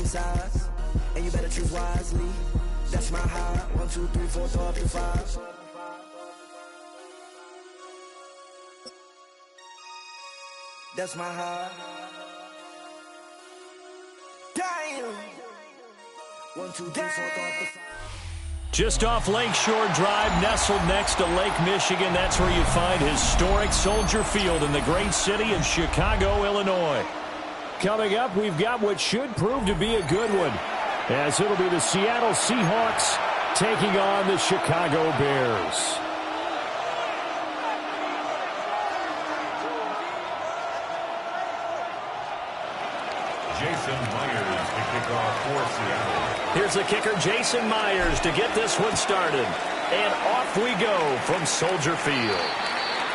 different sides, and you better choose wisely. That's my high. 1, 2, 3, 4, throw up to 5. That's my high. Damn. 1, 2, 3, 4, throw up to 5. Just off Lakeshore Drive, nestled next to Lake Michigan. That's where you find historic Soldier Field in the great city of Chicago, Illinois. Coming up, we've got what should prove to be a good one, as it'll be the Seattle Seahawks taking on the Chicago Bears. Jason Myers to kick off for Seattle. Here's the kicker, Jason Myers, to get this one started. And off we go from Soldier Field.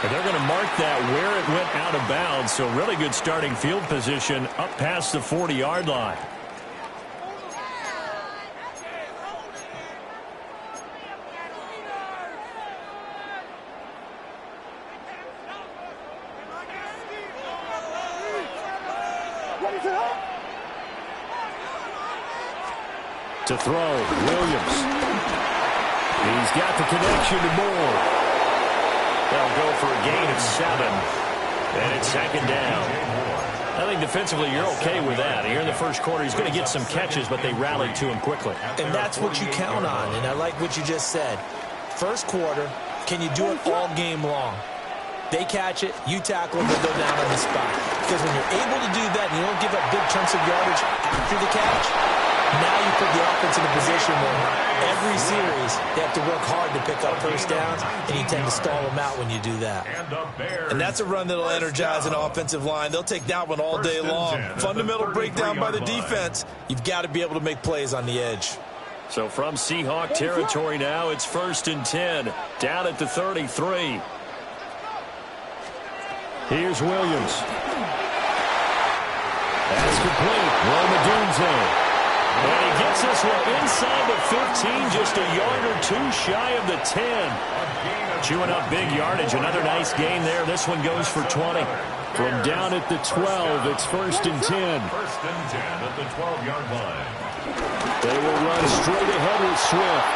And they're going to mark that where it went out of bounds, so really good starting field position up past the 40-yard line. To throw, Williams. He's got the connection to Moore. They'll go for a gain of 7. And it's second down. I think defensively you're okay with that. Here in the first quarter, he's going to get some catches, but they rallied to him quickly. And that's what you count on, and I like what you just said. First quarter, can you do it all game long? They catch it, you tackle them, they go down on the spot. Because when you're able to do that and you don't give up big chunks of yardage after the catch, now you put the offense in a position where every series they have to work hard to pick up first downs, and you tend to stall them out when you do that. And that's a run that'll energize an offensive line. They'll take that one all day long. Fundamental breakdown by the defense. You've got to be able to make plays on the edge. So from Seahawk territory now, it's 1st and 10, down at the 33. Here's Williams. That's complete. Romadunze. And he gets this one inside the 15, just a yard or two shy of the 10. Chewing up big yardage. Another nice gain there. This one goes for 20. From down at the 12, it's 1st and 10. 1st and 10 at the 12-yard line. They will run straight ahead with Swift.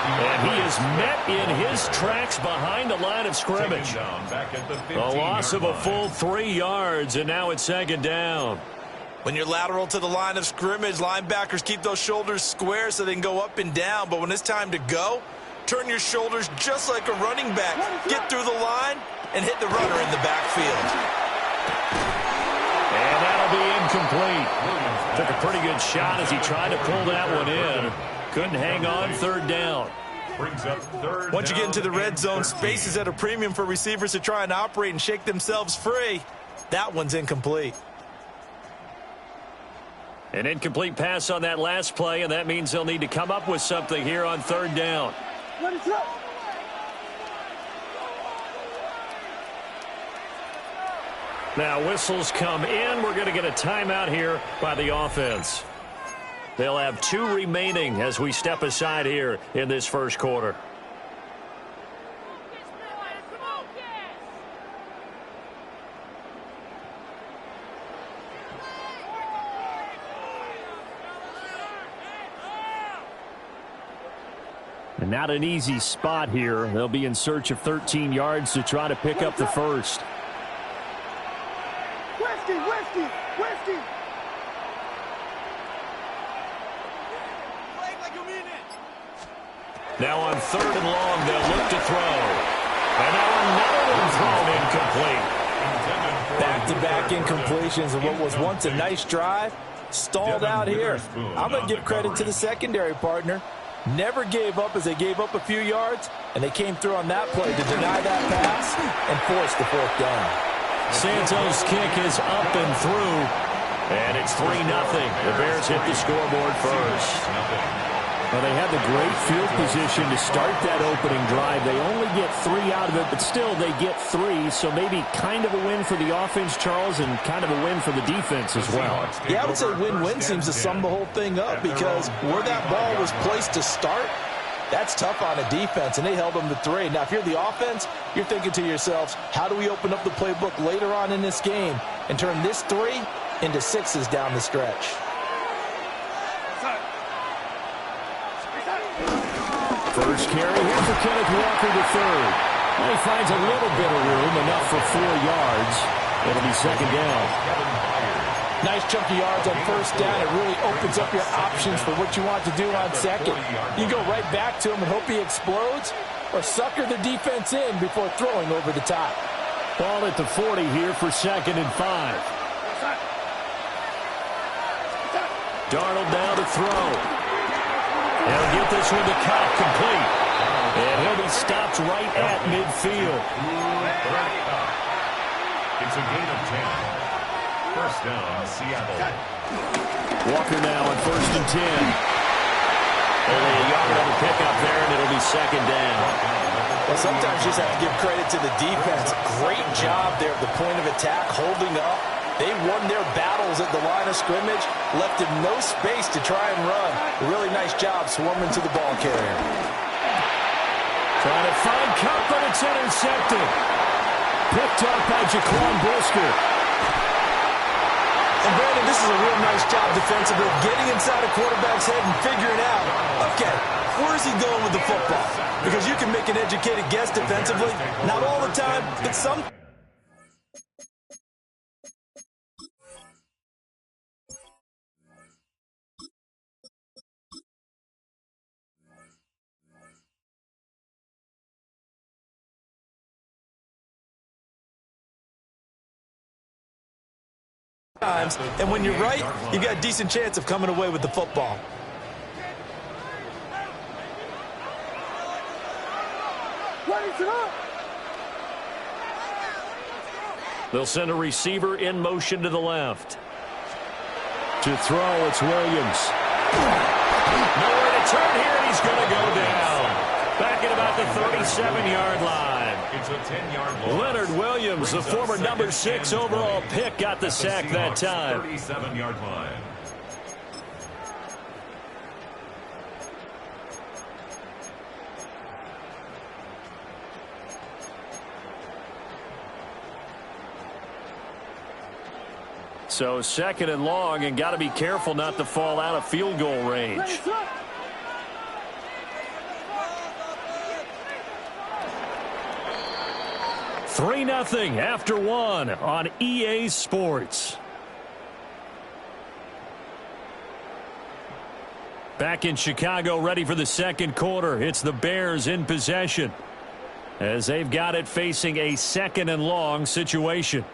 And he is met in his tracks behind the line of scrimmage. A loss of a full 3 yards, and now it's 2nd down. When you're lateral to the line of scrimmage, linebackers keep those shoulders square so they can go up and down. But when it's time to go, turn your shoulders just like a running back. Get through the line and hit the runner in the backfield. And that'll be incomplete. Took a pretty good shot as he tried to pull that one in. Couldn't hang on, 3rd down. Once you get into the red zone, space is at a premium for receivers to try and operate and shake themselves free. That one's incomplete. An incomplete pass on that last play, and that means they'll need to come up with something here on 3rd down. Now whistles come in. We're going to get a timeout here by the offense. They'll have 2 remaining as we step aside here in this first quarter. And not an easy spot here. They'll be in search of 13 yards to try to pick up the first. Whiskey. Now on 3rd and long, they'll look to throw. And now another one thrown incomplete. Back-to-back incompletions of what was once a nice drive. Stalled out here. I'm going to give credit to the secondary partner. Never gave up as they gave up a few yards, and they came through on that play to deny that pass and force the 4th down. Santos' kick is up and through, and it's 3-0. The Bears hit the scoreboard first. Well, they had the great field position to start that opening drive. They only get 3 out of it, but still they get 3, so maybe kind of a win for the offense, Charles, and kind of a win for the defense as well. Yeah, I would say win-win seems to sum the whole thing up, because where that ball was placed to start, that's tough on a defense, and they held them to 3. Now, if you're the offense, you're thinking to yourselves, how do we open up the playbook later on in this game and turn this 3 into 6s down the stretch? First carry here for Kenneth Walker III. Well, he finds a little bit of room, enough for 4 yards. It'll be second down. Nice chunky yards on first down. It really opens up your options for what you want to do on second. You go right back to him and hope he explodes, or sucker the defense in before throwing over the top. Ball at the 40 here for 2nd and 5. Darnold now to throw. He'll get this one to Cobb, complete. And he'll be stopped right at midfield. It's a gain of 10. First down, Seattle. Walker now on 1st and 10. Only a yard of a pickup there, and it'll be second down. Well, sometimes you just have to give credit to the defense. Great job there at the point of attack, holding up. They won their battles at the line of scrimmage, left him no space to try and run. A really nice job swarming to the ball carrier. Trying to find Cup, but it's intercepted. Picked up by Jaquan Brisker. And Brandon, this is a real nice job defensively, getting inside a quarterback's head and figuring out, okay, where is he going with the football? Because you can make an educated guess defensively, not all the time, but some. Times, and when you're right, you got a decent chance of coming away with the football. They'll send a receiver in motion to the left. To throw, it's Williams. Nowhere to turn here, and he's going to go down. Back at about the 37-yard line. It's a 10-yard loss. Leonard Williams, the former number 6 overall pick, got the sack that time. 37-yard line. So 2nd and long, and got to be careful not to fall out of field goal range. 3-0 after 1 on EA Sports. Back in Chicago, ready for the second quarter. It's the Bears in possession, as they've got it facing a 2nd and long situation.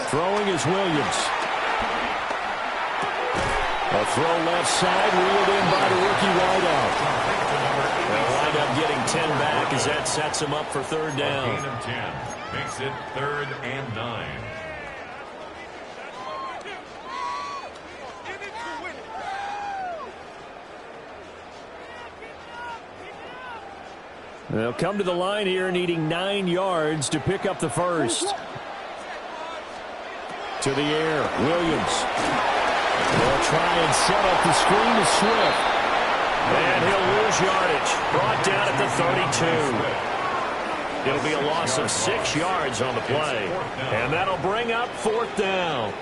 Throwing is Williams. A throw left side, reeled in by the rookie wideout. They'll wind up getting 10 back as that sets him up for 3rd down. Gain of 10 makes it 3rd and 9. They'll come to the line here needing 9 yards to pick up the first. To the air, Williams. They'll try and set up the screen to Swift. And he'll lose yardage. Brought down at the 32. It'll be a loss of 6 yards on the play. And that'll bring up 4th down.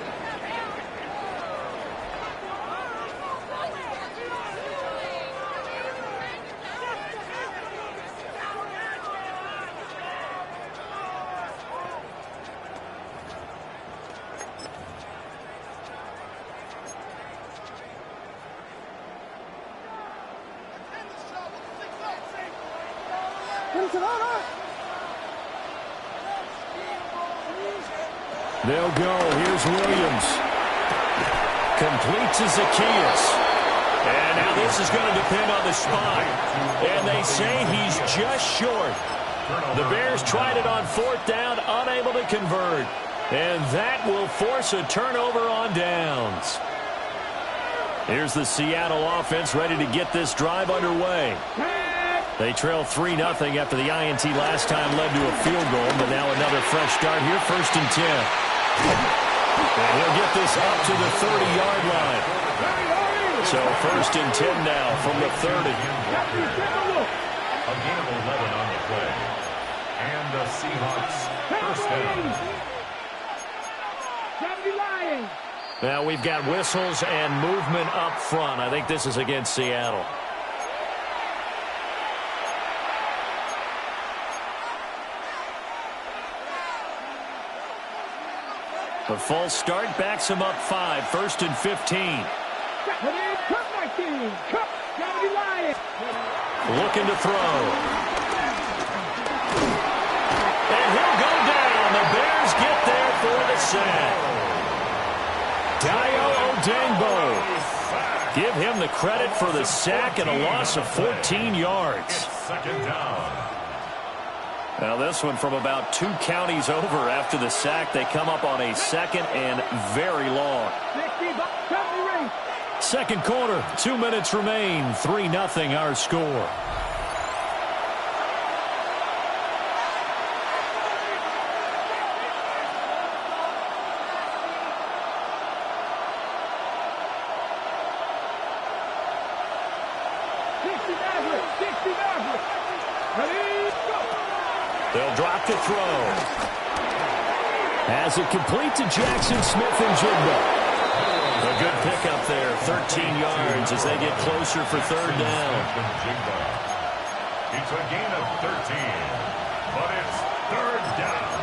They'll go. Here's Williams. Complete to Zacchaeus. And now this is going to depend on the spot. And they say he's just short. The Bears tried it on 4th down, unable to convert. And that will force a turnover on downs. Here's the Seattle offense ready to get this drive underway. They trail 3-0 after the INT last time led to a field goal, but now another fresh start here, 1st and 10. And he'll get this up to the 30-yard line. So 1st and 10 now from the 30. A gain of 11 on the play. And the Seahawks 1st down. Now we've got whistles and movement up front. I think this is against Seattle. The false start backs him up 5, 1st and 15. Looking to throw. And he'll go down. The Bears get there for the sack. Dayo Odengbo. Give him the credit for the sack and a loss of 14 yards. 2nd down. Now this one from about 2 counties over after the sack. They come up on a 2nd and very long. 2nd quarter, 2 minutes remain. 3-0 our score. They'll drop to throw. Has it complete to Jackson Smith-Njigba. A good pickup there, 13 yards as they get closer for 3rd down. It's a gain of 13, but it's 3rd down.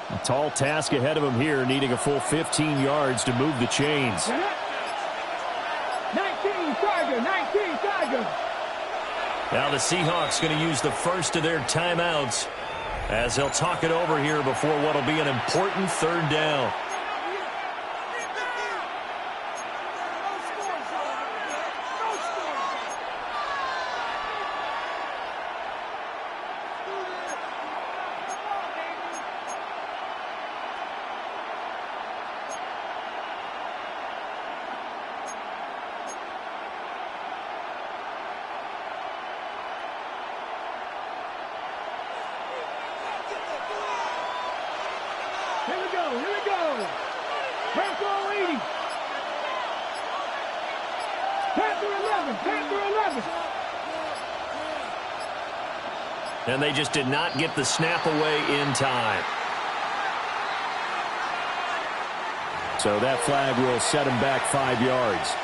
A tall task ahead of him here, needing a full 15 yards to move the chains. 19 Tiger, 19 Tiger. Now the Seahawks going to use the first of their timeouts as they'll talk it over here before what will be an important 3rd down. Here we go. Panther 80. Panther 11. And they just did not get the snap away in time. So that flag will set him back 5 yards.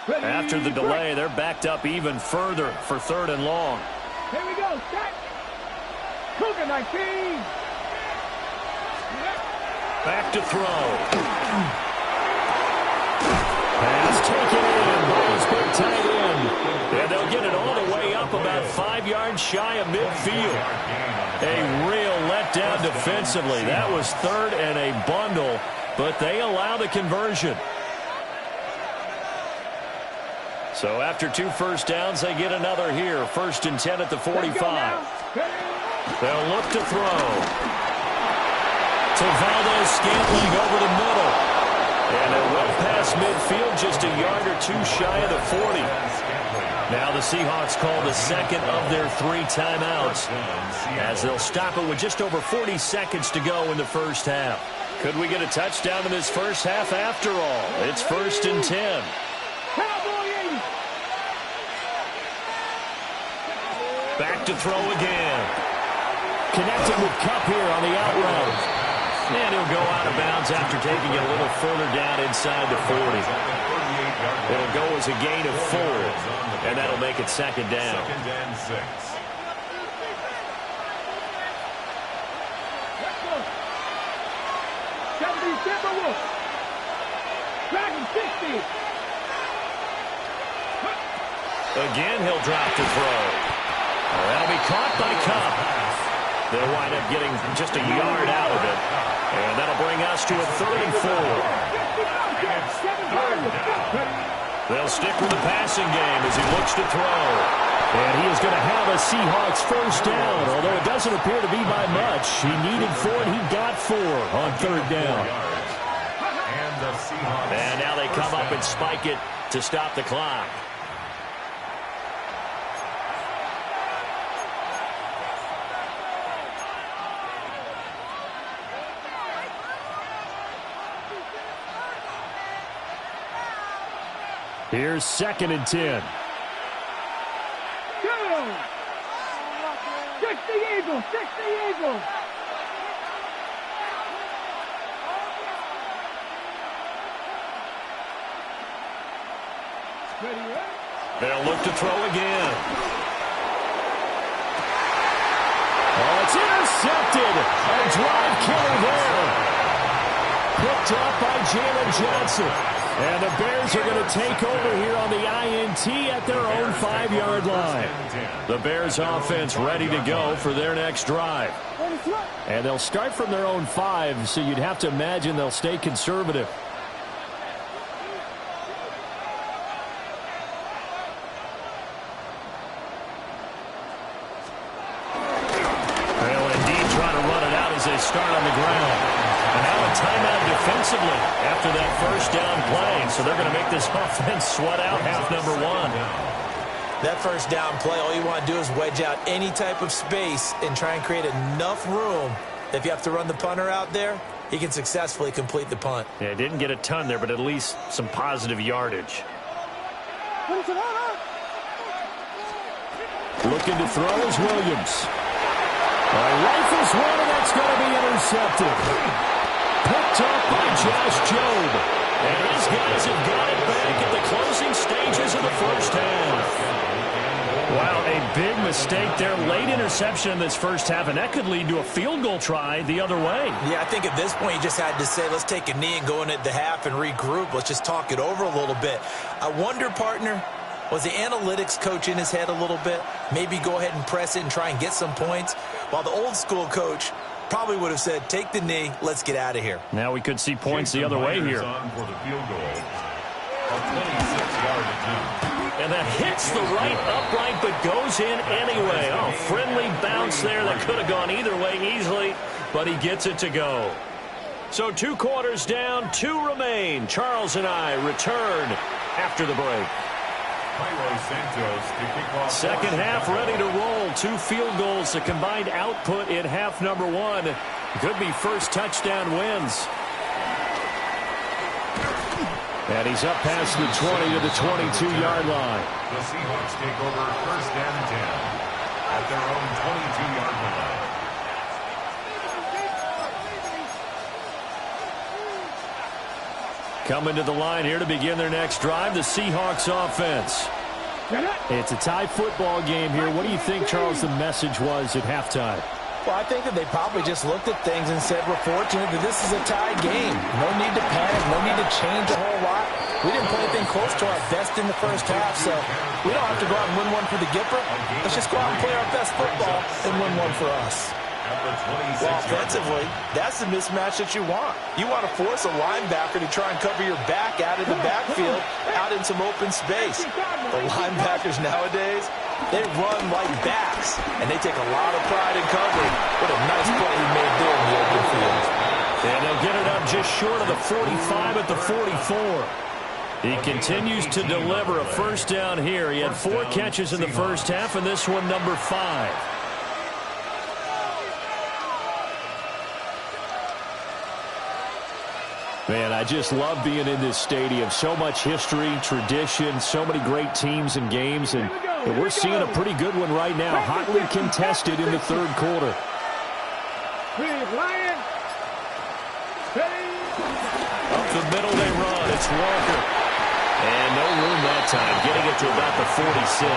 After the delay, they're backed up even further for 3rd and long. Here we go. Set. Cougar 19. Back to throw. Pass taken in by his big tight end. And they'll get it all the way up about 5 yards shy of midfield. A real letdown defensively. That was 3rd and a bundle, but they allow the conversion. So after 2 first downs, they get another here. 1st and 10 at the 45. They'll look to throw. To Valdez-Scantling over the middle. And they're well past midfield, just a yard or 2 shy of the 40. Now the Seahawks call the 2nd of their 3 timeouts as they'll stop it with just over 40 seconds to go in the first half. Could we get a touchdown in this first half after all? It's 1st and 10. Back to throw again. Connected with Kupp here on the out route. And he'll go out of bounds after taking it a little further down inside the 40. It'll go as a gain of 4, and that'll make it 2nd down. 2nd and 6. Again, he'll drop to throw. That'll be caught by Cup. They'll wind up getting just a yard out of it. And that'll bring us to a 3rd and 4. They'll stick with the passing game as he looks to throw. And he is going to have a Seahawks first down, although it doesn't appear to be by much. He needed 4, and he got 4 on 3rd down. And now they come up and spike it to stop the clock. Here's 2nd and 10. Go! Stick the Eagles! Stick the Eagles! Ready, right? They'll look to throw again. Oh, it's intercepted. A drive killer there. Picked up by Jalen Johnson. And the Bears are going to take over here on the INT at their own 5-yard line. The Bears offense ready to go for their next drive. And they'll start from their own 5, so you'd have to imagine they'll stay conservative. They'll indeed try to run it out as they start on the ground. And now a timeout defensively after that first down play. So they're going to make this offense sweat out half number 1. That first down play, all you want to do is wedge out any type of space and try and create enough room. If you have to run the punter out there, he can successfully complete the punt. Yeah, didn't get a ton there, but at least some positive yardage. Looking to throw is Williams. Rifles one, and that's going to be intercepted. Picked up by Josh Jobe. And his guys have got it back at the closing stages of the first half. Wow, a big mistake there. Late interception in this first half, and that could lead to a field goal try the other way. Yeah, I think at this point you just had to say, let's take a knee and go into the half and regroup. Let's just talk it over a little bit. I wonder, partner, was the analytics coach in his head a little bit? Maybe go ahead and press it and try and get some points, while the old school coach probably would have said, take the knee, let's get out of here. Now we could see points the other way here. For the field goal. A 26-yard attempt. And that hits the right upright but goes in anyway. Oh, friendly bounce there that could have gone either way easily, but he gets it to go. So 2 quarters down, 2 remain. Charles and I return after the break. Second half ready to roll. 2 field goals, the combined output in half number 1. Could be first touchdown wins. And he's up past the 20 to the 22-yard line. The Seahawks take over first and 10 at their own 22-yard line. Coming to the line here to begin their next drive, the Seahawks offense. It's a tie football game here. What do you think, Charles, the message was at halftime? Well, I think that they probably just looked at things and said, we're fortunate that this is a tie game. No need to panic, no need to change a whole lot. We didn't play anything close to our best in the first half, so we don't have to go out and win one for the Gipper. Let's just go out and play our best football and win one for us. Well, offensively, that's the mismatch that you want. You want to force a linebacker to try and cover your back out in the backfield, out in some open space. The linebackers nowadays, they run like backs, and they take a lot of pride in covering. What a nice play he made there in the open field. And they'll get it up just short of the 45 at the 44. He continues to deliver a first down here. He had 4 catches in the first half, and this one number 5. Man, I just love being in this stadium. So much history, tradition, so many great teams and games, and we're seeing a pretty good one right now, hotly contested in the third quarter. Up the middle they run. It's Walker. And no room that time, getting it to about the 46.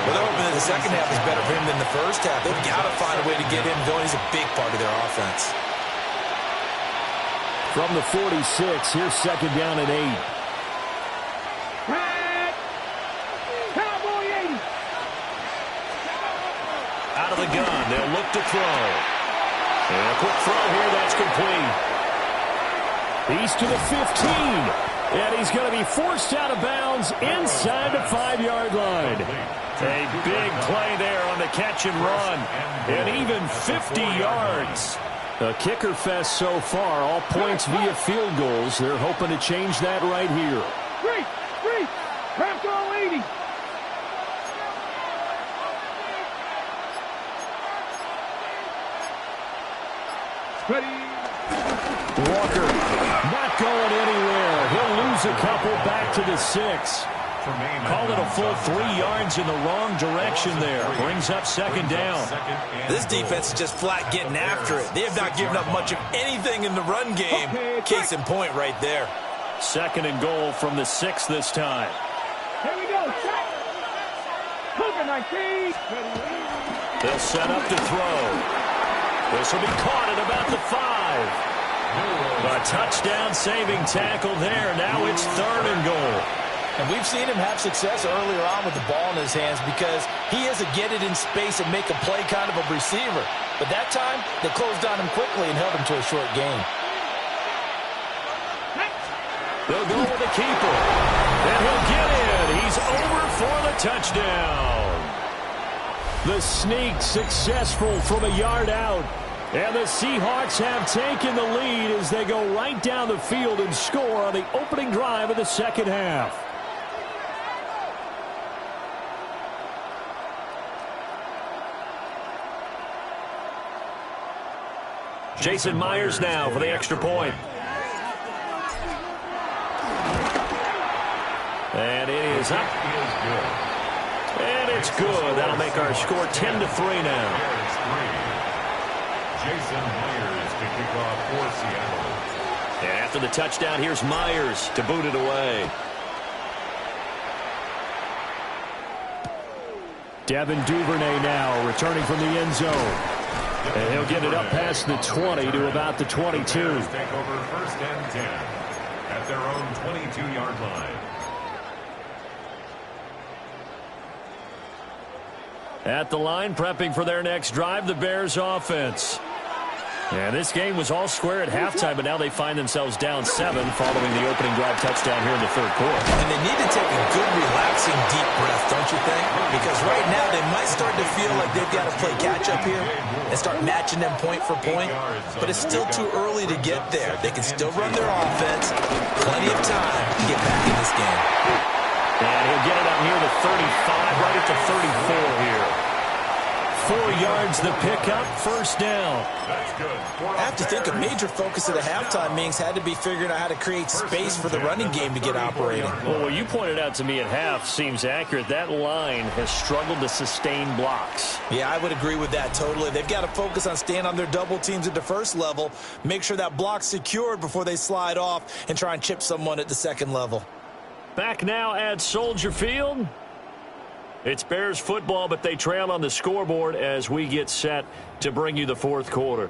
Well, they're hoping that the second half is better for him than the first half. They've got to find a way to get him going. He's a big part of their offense. From the 46, here's second down and 8. the gun. They'll look to throw. And a quick throw here. That's complete. He's to the 15. And he's going to be forced out of bounds inside the 5-yard line. A big play there on the catch and run. And even 50 yards. A kicker fest so far. All points via field goals. They're hoping to change that right here. Three. Cramped all 80. Ready. Walker not going anywhere. He'll lose a couple back to the 6. Call it a full 3 yards in the wrong direction there. Brings up second down. This defense is just flat getting after it. They have not given up much of anything in the run game. Case in point right there. Second and goal from the 6 this time. Here we go. Check. Cougar 19. They'll set up to throw. This will be caught at about the 5. A touchdown saving tackle there. Now it's third and goal. And we've seen him have success earlier on with the ball in his hands because he is a get it in space and make a play kind of a receiver. But that time, they closed on him quickly and held him to a short gain. They'll go with the keeper. And he'll get in. He's over for the touchdown. The sneak successful from a yard out. And the Seahawks have taken the lead as they go right down the field and score on the opening drive of the second half. Jason Myers now for the extra point. And it is up. And it's good. That'll make our score 10-3 now. Jason Myers to kick off for Seattle. And after the touchdown, here's Myers to boot it away. Devin Duvernay now returning from the end zone. And he'll get it up past the 20 to about the 22. Take over first and 10 at their own 22-yard line. At the line, prepping for their next drive, the Bears offense. And this game was all square at halftime, but now they find themselves down 7 following the opening drive touchdown here in the third quarter. And they need to take a good, relaxing, deep breath, don't you think? Because right now they might start to feel like they've got to play catch-up here and start matching them point for point. But it's still too early to get there. They can still run their offense. Plenty of time to get back in this game. And he'll get it up near the 35, right at the 34 here. 4 yards the pickup, first down. I have to think a major focus of the halftime meetings had to be figuring out how to create space for the running game to get operating. Well, what you pointed out to me at half seems accurate. That line has struggled to sustain blocks. Yeah, I would agree with that totally. They've got to focus on staying on their double teams at the first level, make sure that block's secured before they slide off and try and chip someone at the second level. Back now at Soldier Field. It's Bears football, but they trail on the scoreboard as we get set to bring you the fourth quarter.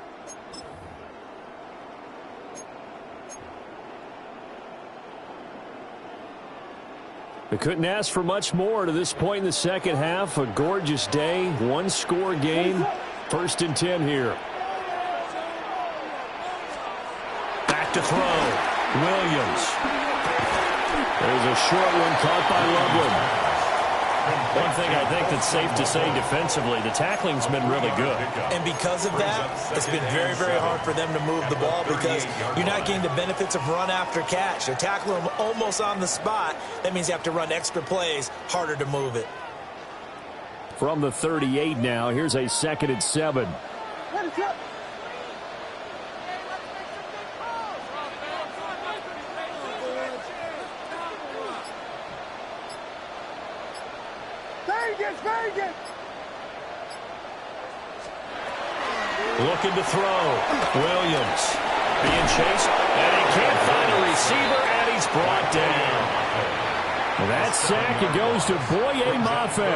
We couldn't ask for much more to this point in the second half. A gorgeous day, one-score game. First and 10 here. Back to throw. Williams. There's a short one caught by Loveland. One thing I think that's safe to say defensively, the tackling's been really good. And because of that, it's been very, very hard for them to move the ball because you're not getting the benefits of run after catch. They're tackling them almost on the spot. That means you have to run extra plays, harder to move it. From the 38 now, here's a 2nd and 7. Looking to throw. Williams being chased, and he can't find a receiver, and he's brought down. That sack, it goes to Boye Mafe.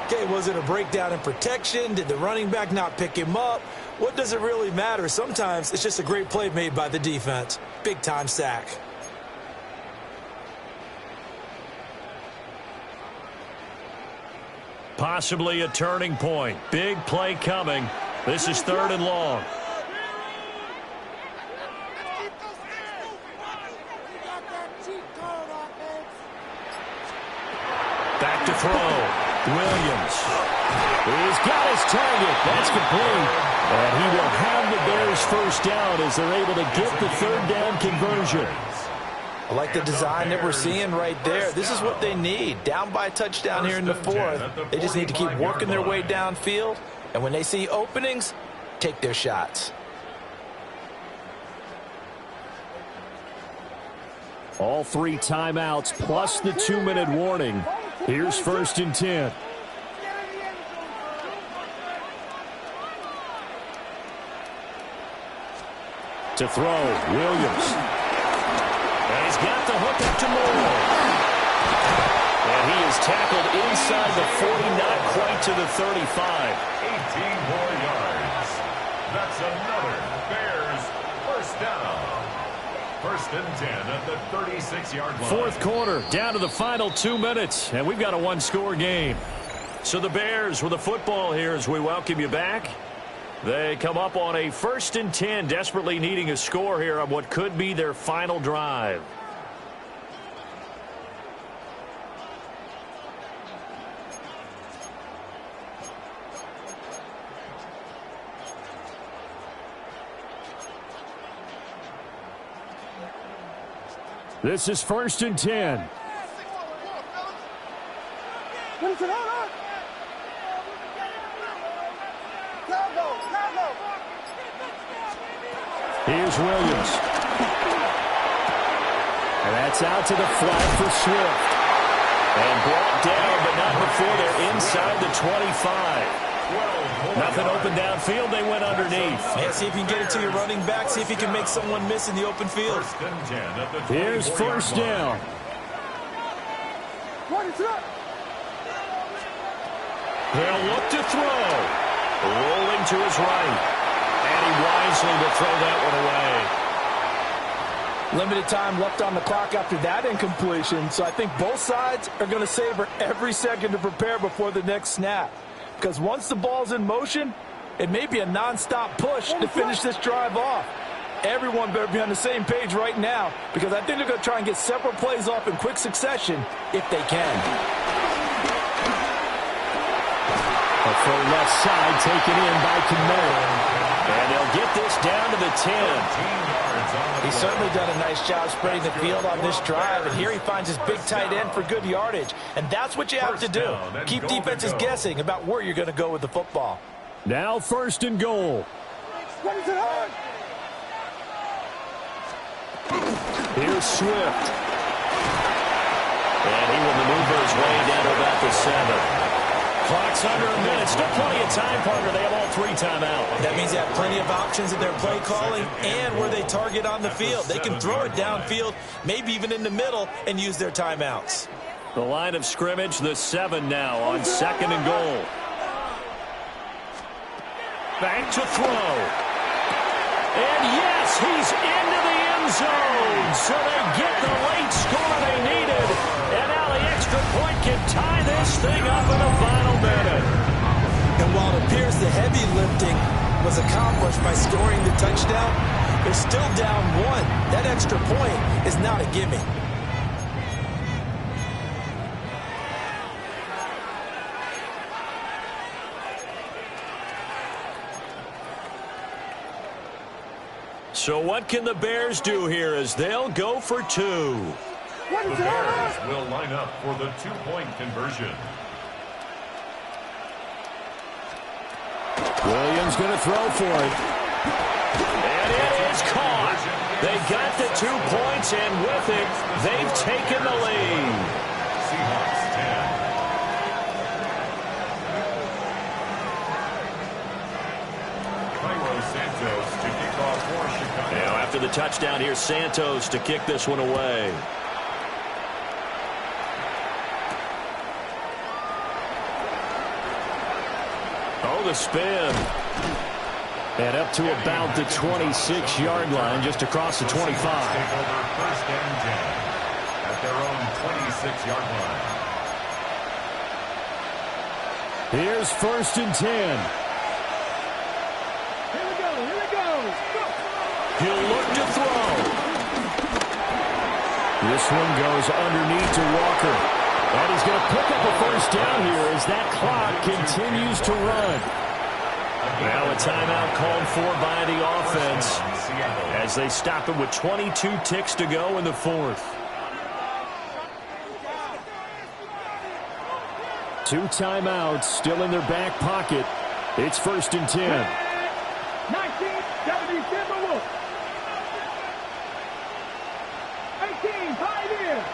Okay, was it a breakdown in protection? Did the running back not pick him up? What does it really matter? Sometimes it's just a great play made by the defense. Big-time sack. Possibly a turning point. Big play coming. This is 3rd and long. Back to throw. Williams. He's got his target. That's complete. And he will have the Bears first down as they're able to get the 3rd down conversion. I like the design that we're seeing right there. This is what they need. Down by a touchdown here in the 4th. They just need to keep working their way downfield. And when they see openings, take their shots. All 3 timeouts plus the 2-minute warning. Here's 1st and 10. To throw, Williams. And he's got the hook up to Moore. And he is tackled inside the 40, not quite to the 35. 18 more yards. That's another Bears first down. 1st and 10 at the 36-yard line. 4th quarter, down to the final 2 minutes, and we've got a 1-score game. So the Bears with the football here as we welcome you back. They come up on a 1st and 10, desperately needing a score here on what could be their final drive. This is 1st and 10. Here's Williams. And that's out to the flat for Swift. And brought down, but not before they're inside the 25. Nothing open downfield. They went underneath. Man, see if you can get it to your running back. See if you can make someone miss in the open field. Here's 1st down. They'll look to throw. Rolling to his right. And he wisely will throw that one away. Limited time left on the clock after that incompletion. So I think both sides are going to savor every second to prepare before the next snap. Because once the ball's in motion, it may be a nonstop push to finish this drive off. Everyone better be on the same page right now, because I think they're going to try and get several plays off in quick succession if they can. For left side taken in by Kamara. And they'll get this down to the 10. He's certainly done a nice job spreading the field on this drive, and here he finds his big tight end for good yardage. And that's what you have to do. Keep defenses guessing about where you're going to go with the football. Now 1st and goal. Here's Swift. And he will maneuver his way down to about the 7. Clock's under a minute. Still plenty of time, partner. They have all 3 timeouts. That means they have plenty of options in their play calling and where they target on the field. They can throw it downfield, maybe even in the middle, and use their timeouts. The line of scrimmage, the 7 now on 2nd and goal. Back to throw. And yes, he's into the end zone. So they get the late score they needed. And now the extra point can tie this thing up in the final minute. And while it appears the heavy lifting was accomplished by scoring the touchdown, they're still down 1. That extra point is not a gimme. So what can the Bears do here as they'll go for 2? The Bears will line up for the 2-point conversion. Williams going to throw for it. And it is caught. They got the 2 points, and with it, they've taken the lead. Seahawks 10. Santos to kick off for Chicago. Now after the touchdown, here's Santos to kick this one away. Oh, the spin. And up to about the 26-yard line, just across the 25. Take over 1st and 10 at their own 26-yard line. Here's 1st and 10. Here we go. He'll look to throw. This one goes underneath to Walker. And he's going to pick up a 1st down here as that clock continues to run. Now a timeout called for by the offense as they stop it with 22 ticks to go in the 4th. 2 timeouts still in their back pocket. It's 1st and 10. 1977 Wolf. 18, 5 here.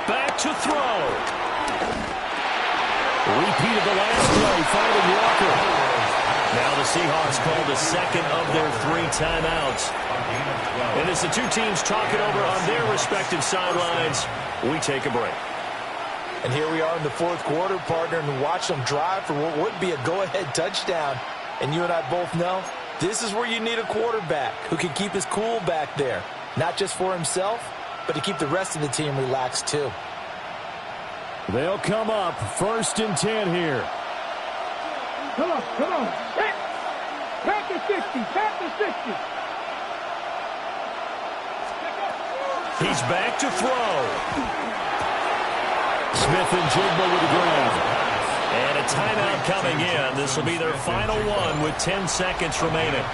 Back to throw. Repeat of the last play, finding Walker. Now the Seahawks called the 2nd of their 3 timeouts. And as the 2 teams talk it over on their respective sidelines, we take a break. And here we are in the 4th quarter, partner, and watch them drive for what would be a go-ahead touchdown. And you and I both know this is where you need a quarterback who can keep his cool back there, not just for himself, but to keep the rest of the team relaxed too. They'll come up 1st and 10 here. Come on. Back to 60. He's back to throw. Smith and Jigba with the grab. And a timeout coming in. This will be their final one with 10 seconds remaining.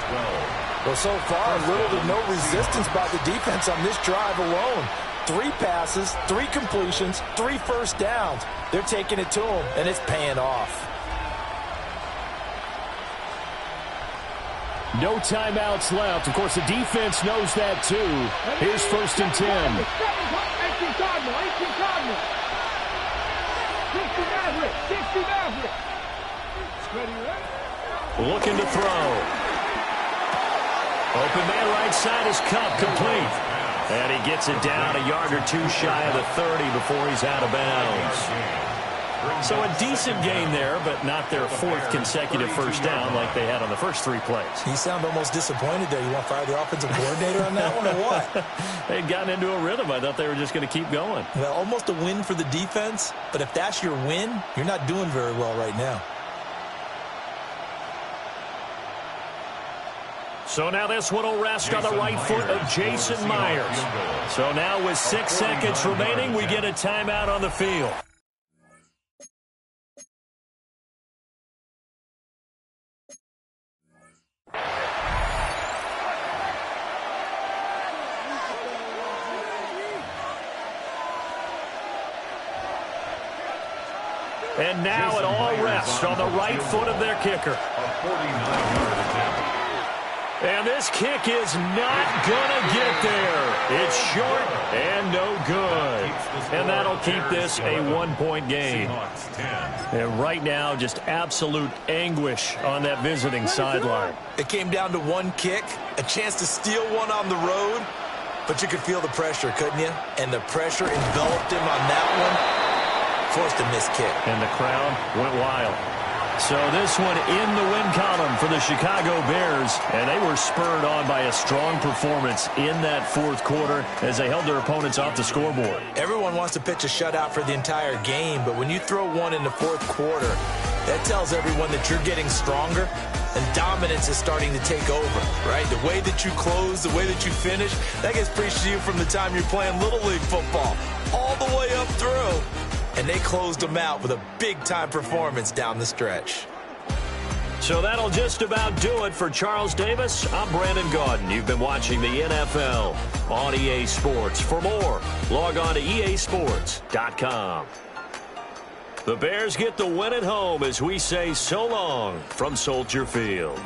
Well, so far, little to no resistance by the defense on this drive alone. 3 passes, 3 completions, 3 first downs. They're taking it to them, and it's paying off. No timeouts left. Of course, the defense knows that too. Here's 1st and 10. 18 Cardinal. 60 Maverick. Looking to throw. Open man right side is Cup, complete. And he gets it down a yard or 2 shy of the 30 before he's out of bounds. So a decent gain there, but not their 4th consecutive first down like they had on the first 3 plays. You sound almost disappointed there. You want to fire the offensive coordinator on that one or what? They'd gotten into a rhythm. I thought they were just going to keep going. Well, almost a win for the defense, but if that's your win, you're not doing very well right now. So now this one will rest on the right foot of Jason Myers. So now with 6 seconds remaining, we get a timeout on the field. And now it all rests on the right foot of their kicker. And this kick is not going to get there. It's short and no good. And that'll keep this a 1-point game. And right now, just absolute anguish on that visiting sideline. It came down to 1 kick, a chance to steal one on the road, but you could feel the pressure, couldn't you? And the pressure enveloped him on that one. Forced a missed kick. And the crowd went wild. So this one in the win column for the Chicago Bears. And they were spurred on by a strong performance in that 4th quarter as they held their opponents off the scoreboard. Everyone wants to pitch a shutout for the entire game, but when you throw one in the 4th quarter, that tells everyone that you're getting stronger and dominance is starting to take over, right? The way that you close, the way that you finish, that gets preached to you from the time you're playing Little League football all the way up through. And they closed them out with a big-time performance down the stretch. So that'll just about do it for Charles Davis. I'm Brandon Gaudin. You've been watching the NFL on EA Sports. For more, log on to easports.com. The Bears get the win at home as we say so long from Soldier Field.